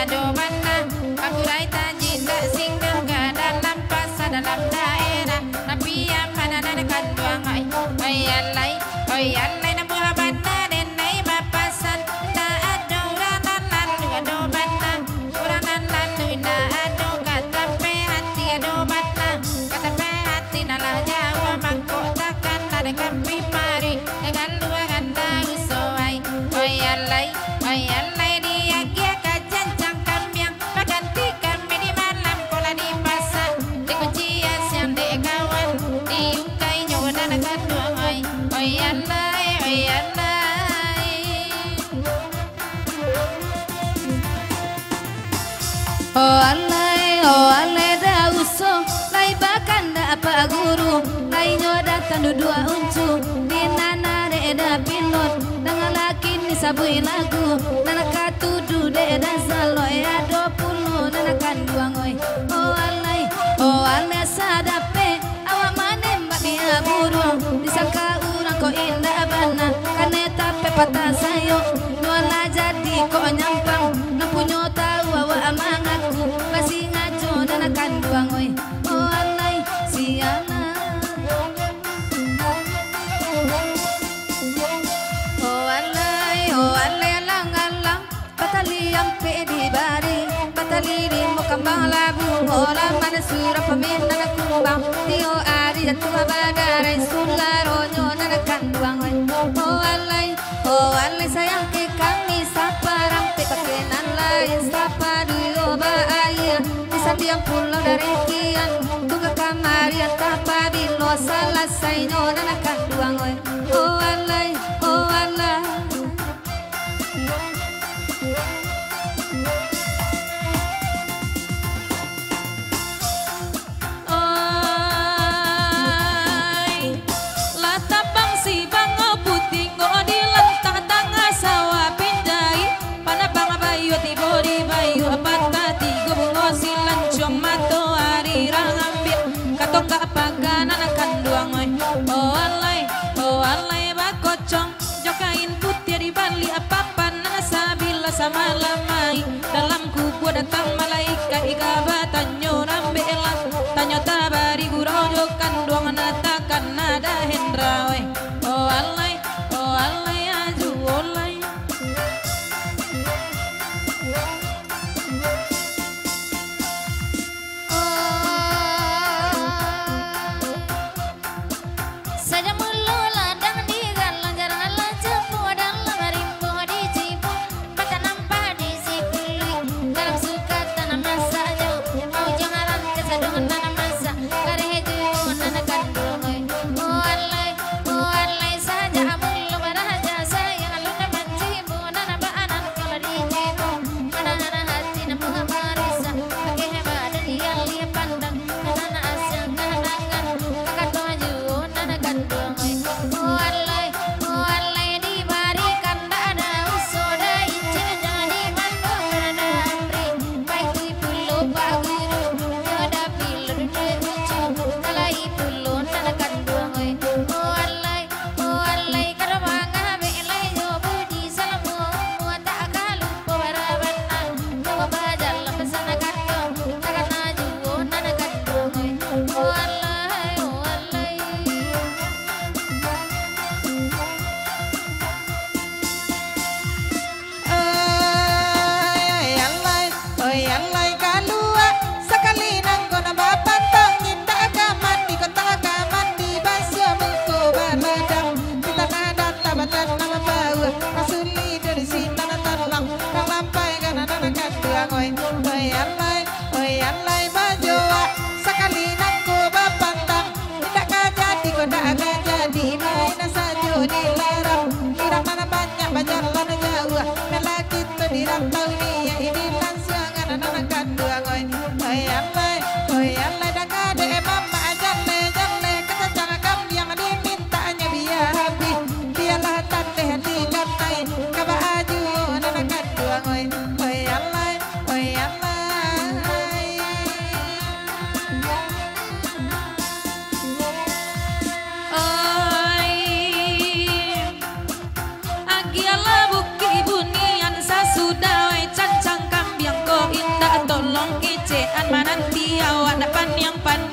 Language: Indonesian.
ado mana Akurai tajinda singgah ke dalam pasar dalam daerah Nabi yang mana nanakan duang oi alai na buah banda denai bapasan Da ado uranan lalu ado banda Uranan lalu na ado katape hati ado banda Katape hati nalah jawa mangkok takkan ada kampi mari Dengan dua ganda usoai oi alai dia kia kacancang kambiang Maganti kami di malam pola di pasar Di kuncian siang di kawan Di ungkai nyawa dan akan duang oi alai Oh alai da uso Lai bakan da apa guru Lai nyoda tandu dua uncu Di nana de da pilot Dengan laki ni sabui lagu Nana katudu de da saloy Ado puluh nana kanduang oi Oh alai sadape Awak manem mbak biya buru Disangka urang ko indah bana Kane tape patah sayo Nuala jadi kok nyampang Nampunyo tahu awak amangatku Kasih ngaco nana kanduang oi Oh alai siala Oh alai alang-alang Batali ampe di bari Batali di mukambang labu Orang mana surah peminta na kumbang Tio ari jatuh badarai Sularonyo nana kanduang oi Oh alai sayang ke kami Sapa rampe pakenan lain Sapa duyo baaya Bisa diam pulang dari kian Tunggu kamarian tapa bilo Selesai nyo nana kanduang oi Oh alai Kapaganan akan duang oi Oh alai bakocong Jokain putih di bali apa-apa Nana sabila sama lamai Dalam kubu datang malaikat Ika tanyo rambela Tanyo tabari gurau jokan duang natakan nada hendra oi Oh alai aju olai pan yang pan